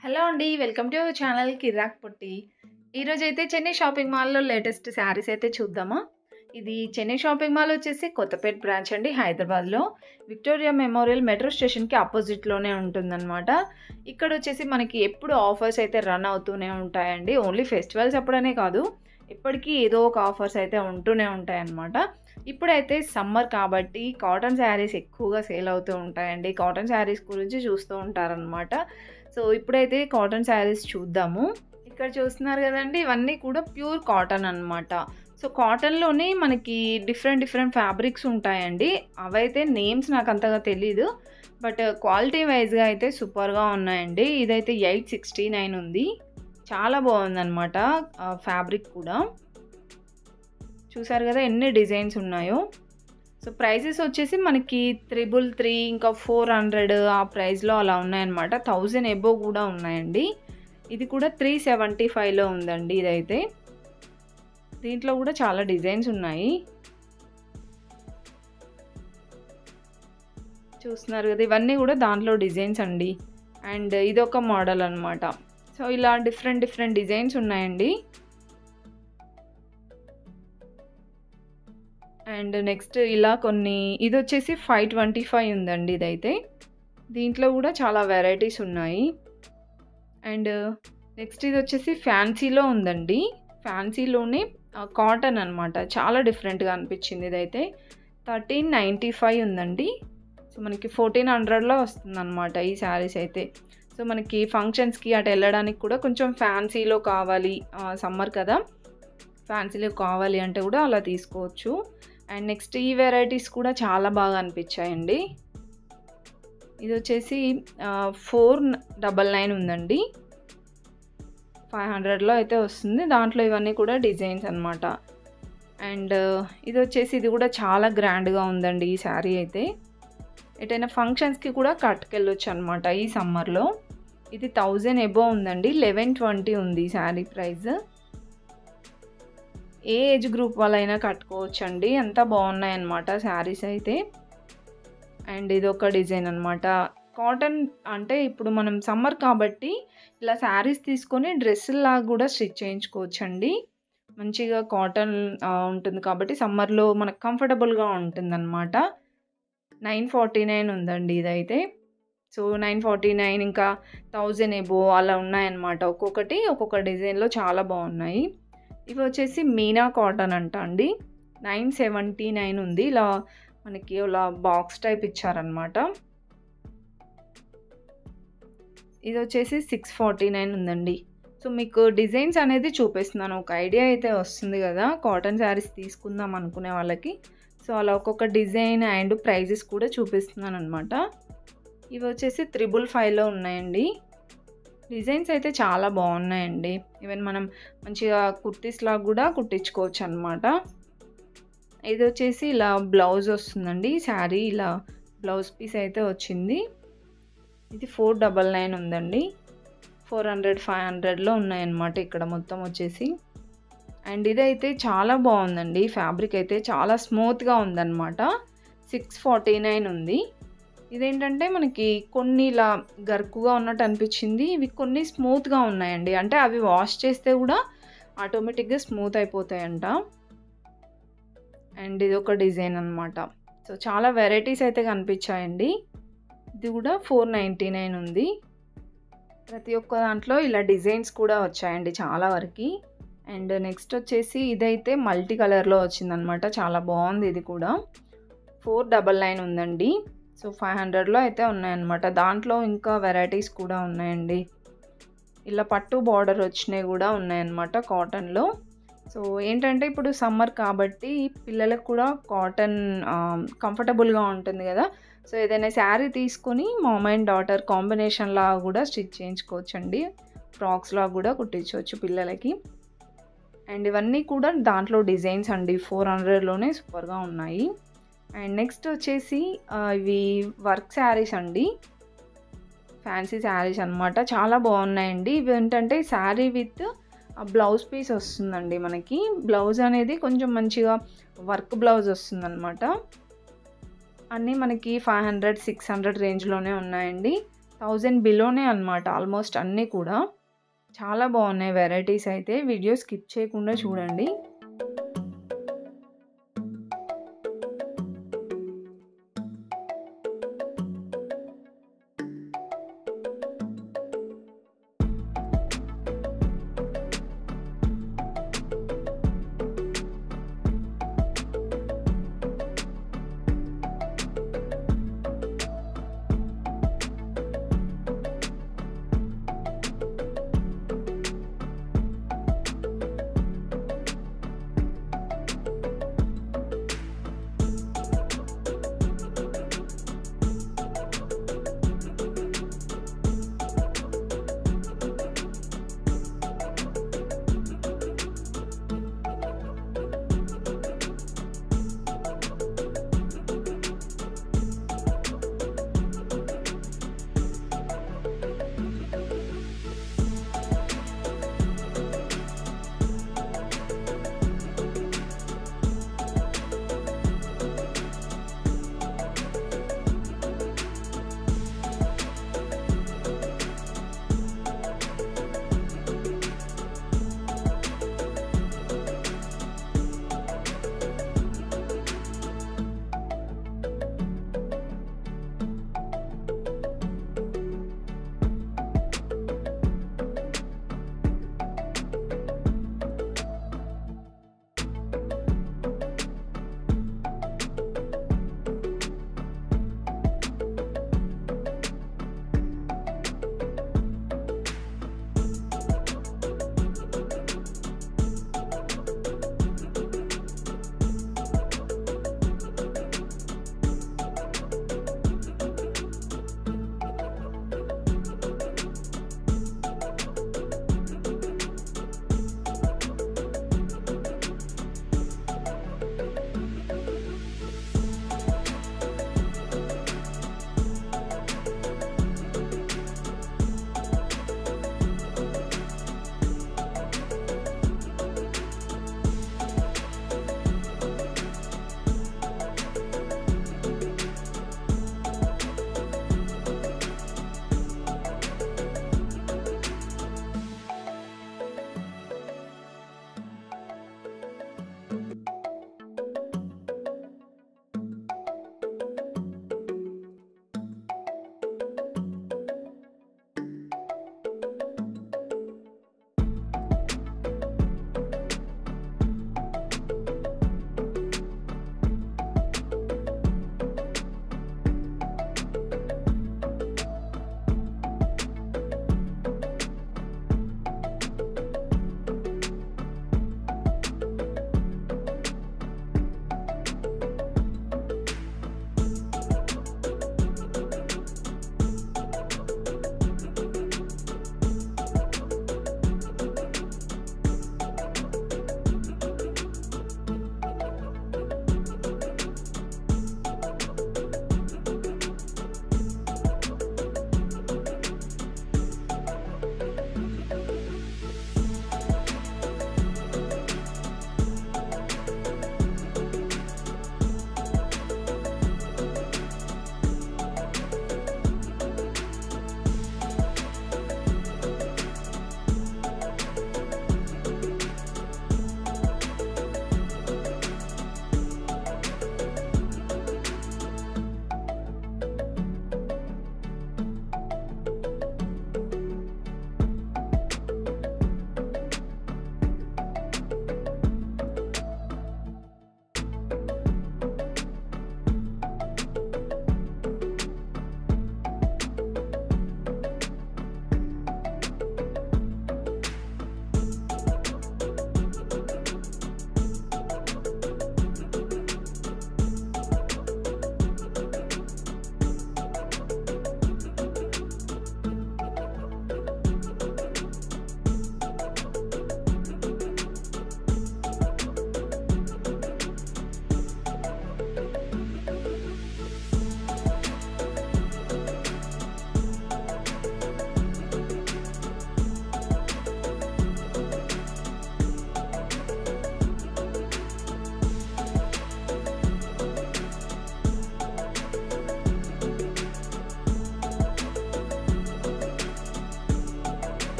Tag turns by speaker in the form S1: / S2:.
S1: Hello అండి. Welcome to our channel కిరాక్ పొట్టి. ఈరోజైతే Chennai shopping మాల్‌లో లేటెస్ట్ శారీస్ అయితే చూద్దామా? ఇది చెన్నై షాపింగ్ మాల్ వచ్చేసి కొత్తపేట బ్రాంచ్ అండి హైదరాబాద్‌లో. విక్టోరియా మెమోరియల్ మెట్రో స్టేషన్‌కి అపోజిట్‌లోనే ఉంటుందనమాట. ఇక్కడొచ్చేసి మనకి ఎప్పుడు ఆఫర్స్ అయితే రన్ అవుతూనే ఉంటాయండి. ఓన్లీ ఫెస్టివల్స్ అప్పుడనే కాదు, ఎప్పటికీ ఏదో ఒక ఆఫర్స్ అయితే ఉంటూనే ఉంటాయన్నమాట. ఇప్పుడైతే సమ్మర్ కాబట్టి కాటన్ శారీస్ ఎక్కువగా సేల్ అవుతూ ఉంటాయండి. కాటన్ శారీస్ గురించి చూస్తూ ఉంటారనమాట. సో, ఇప్పుడైతే కాటన్ శారీస్ చూద్దాము. ఇక్కడ చూస్తున్నారు గదండీ! ఇవన్నీ కూడా ప్యూర్ కాటన్ అనమాట. సో, కాటన్‌లోనే మనకి డిఫరెంట్ ఫ్యాబ్రిక్స్ ఉంటాయండి. అవైతే నేమ్స్ నాకంతగా తెలీదు. బట్ క్వాలిటీ వైస్‌గా అయితే సూపర్‌గా ఉన్నాయండి. ఇదైతే 869 ఉంది. చాలా బావుందనమాట. ఫ్యాబ్రిక్ కూడా. చూసారు గదా! ఎన్ని డిజైన్స్ ఉన్నాయో. సో, ప్రైజెస్ వచ్చేసి మనకి 333 ఇంకా 400 ఆ ప్రైస్‌లో అలా ఉన్నాయన్నమాట. 1000 అబోవ్ కూడా ఉన్నాయండి. ఇది కూడా 375లో ఉందండి ఇదైతే. దీంట్లో కూడా చాలా డిజైన్స్ ఉన్నాయి. చూస్తున్నారు కదా! ఇవన్నీ కూడా దాంట్లో డిజైన్స్ అండి. అండ్ ఇదొక మోడల్ అన్నమాట. సో, ఇలా డిఫరెంట్ డిజైన్స్ ఉన్నాయండి. అండ్ నెక్స్ట్ ఇలా కొన్ని ఇదొచ్చేసి 525 ఉందండి ఇదైతే. దీంట్లో కూడా చాలా వెరైటీస్ ఉన్నాయి. అండ్ నెక్స్ట్ ఇదొచ్చేసి ఫ్యాన్సీలో ఉందండి. ఫ్యాన్సీలోనే కాటన్ అనమాట. చాలా డిఫరెంట్‌గా అనిపించింది ఇదైతే. 1395 ఉందండి. సో, మనకి 1400లో వస్తుందన్నమాట ఈ శారీస్ అయితే. సో, మనకి ఫంక్షన్స్‌కి అటు వెళ్ళడానికి కూడా కొంచెం ఫ్యాన్సీలో కావాలి, సమ్మర్ కదా! ఫ్యాన్సీలో కావాలి అంటే కూడా అలా తీసుకోవచ్చు. అండ్ నెక్స్ట్ ఈ వెరైటీస్ కూడా చాలా బాగా అనిపించాయండి. ఇదొచ్చేసి 499 ఉందండి. 500లో అయితే వస్తుంది. దాంట్లో ఇవన్నీ కూడా డిజైన్స్ అనమాట. అండ్ ఇది కూడా చాలా గ్రాండ్‌గా ఉందండి ఈ శారీ అయితే. ఎటైనా ఫంక్షన్స్‌కి కూడా కట్టుకెళ్ళొచ్చు అనమాట ఈ సమ్మర్‌లో. ఇది 1000 అబోవ్ ఉందండి. 1120 ఉంది ఈ శారీ ప్రైస్. ఏ ఏజ్ గ్రూప్ వాళ్ళైనా కట్టుకోవచ్చండి. అంత బాగున్నాయన్నమాట శారీస్ అయితే. అండ్ ఇదొక డిజైన్ అనమాట. కాటన్ అంటే ఇప్పుడు మనం సమ్మర్ కాబట్టి ఇలా శారీస్ తీసుకొని డ్రెస్సుల్లాగా కూడా స్టిచ్ చేయించుకోవచ్చండి. మంచిగా కాటన్ ఉంటుంది కాబట్టి సమ్మర్‌లో మనకు కంఫర్టబుల్‌గా ఉంటుందన్నమాట. 949 ఉందండి ఇదైతే. సో, 949 ఇంకా 1000 అబోవ్ అలా ఉన్నాయన్నమాట. ఒక్కొక్కటి ఒక్కొక్క డిజైన్‌లో చాలా బాగున్నాయి. ఇవి వచ్చేసి మీనా కాటన్ అంట అండి. 979 ఉంది. ఇలా మనకి ఇలా బాక్స్ టైప్ ఇచ్చారనమాట. ఇది వచ్చేసి 649 ఉందండి. సో, మీకు డిజైన్స్ అనేది చూపిస్తున్నాను. ఒక ఐడియా అయితే వస్తుంది కదా! కాటన్ శారీస్ తీసుకుందాం అనుకునే వాళ్ళకి. సో, అలా ఒక్కొక్క డిజైన్ అండ్ ప్రైజెస్ కూడా చూపిస్తున్నాను అనమాట. ఇవి వచ్చేసి 555లో ఉన్నాయండి. డిజైన్స్ అయితే చాలా బాగున్నాయండి. ఈవెన్ మనం మంచిగా కుర్తీస్‌లాగా కూడా కుట్టించుకోవచ్చు అనమాట. ఇది వచ్చేసి ఇలా బ్లౌజ్ వస్తుందండి. శారీ ఇలా బ్లౌజ్ పీస్ అయితే వచ్చింది. ఇది 499 ఉందండి. 400, 500లో ఉన్నాయన్నమాట ఇక్కడ మొత్తం వచ్చేసి. అండ్ ఇదైతే చాలా బాగుందండి. ఫ్యాబ్రిక్ అయితే చాలా స్మూత్‌గా ఉందన్నమాట. 649 ఉంది. ఇదేంటంటే మనకి కొన్ని ఇలా గరుకుగా ఉన్నట్టు అనిపించింది. ఇవి కొన్ని స్మూత్‌గా ఉన్నాయండి. అంటే అవి వాష్ చేస్తే కూడా ఆటోమేటిక్‌గా స్మూత్ అయిపోతాయంట. అండ్ ఇదొక డిజైన్ అనమాట. సో, చాలా వెరైటీస్ అయితే కనిపించాయండి. ఇది కూడా 499 ఉంది. ప్రతి ఒక్క దాంట్లో ఇలా డిజైన్స్ కూడా వచ్చాయండి చాలా వరకి. అండ్ నెక్స్ట్ వచ్చేసి ఇదైతే మల్టీ కలర్‌లో వచ్చిందనమాట. చాలా బాగుంది ఇది కూడా. 499 ఉందండి. సో, 500లో అయితే ఉన్నాయన్నమాట. దాంట్లో ఇంకా వెరైటీస్ కూడా ఉన్నాయండి. ఇలా పట్టు బార్డర్ వచ్చినవి కూడా ఉన్నాయన్నమాట కాటన్‌లో. సో, ఏంటంటే ఇప్పుడు సమ్మర్ కాబట్టి పిల్లలకు కూడా కాటన్ కంఫర్టబుల్‌గా ఉంటుంది కదా! సో, ఏదైనా శారీ తీసుకొని మామ్ అండ్ డాటర్ కాంబినేషన్‌లాగా కూడా స్టిచ్ చేయించుకోవచ్చండి. ఫ్రాక్స్‌లాగా కూడా కుట్టించవచ్చు పిల్లలకి. అండ్ ఇవన్నీ కూడా దాంట్లో డిజైన్స్ అండి. 400లోనే సూపర్‌గా ఉన్నాయి. అండ్ నెక్స్ట్ వచ్చేసి ఇవి వర్క్ శారీస్ అండి. ఫ్యాన్సీ శారీస్ అనమాట. చాలా బాగున్నాయండి. ఇవి ఏంటంటే శారీ విత్ బ్లౌజ్ పీస్ వస్తుందండి మనకి. బ్లౌజ్ అనేది కొంచెం మంచిగా వర్క్ బ్లౌజ్ వస్తుందన్నమాట. అన్నీ మనకి 500, 600 రేంజ్‌లోనే ఉన్నాయండి. 1000 బిలోనే అన్నమాట ఆల్మోస్ట్ అన్నీ కూడా. చాలా బాగున్నాయి వెరైటీస్ అయితే. వీడియో స్కిప్ చేయకుండా చూడండి.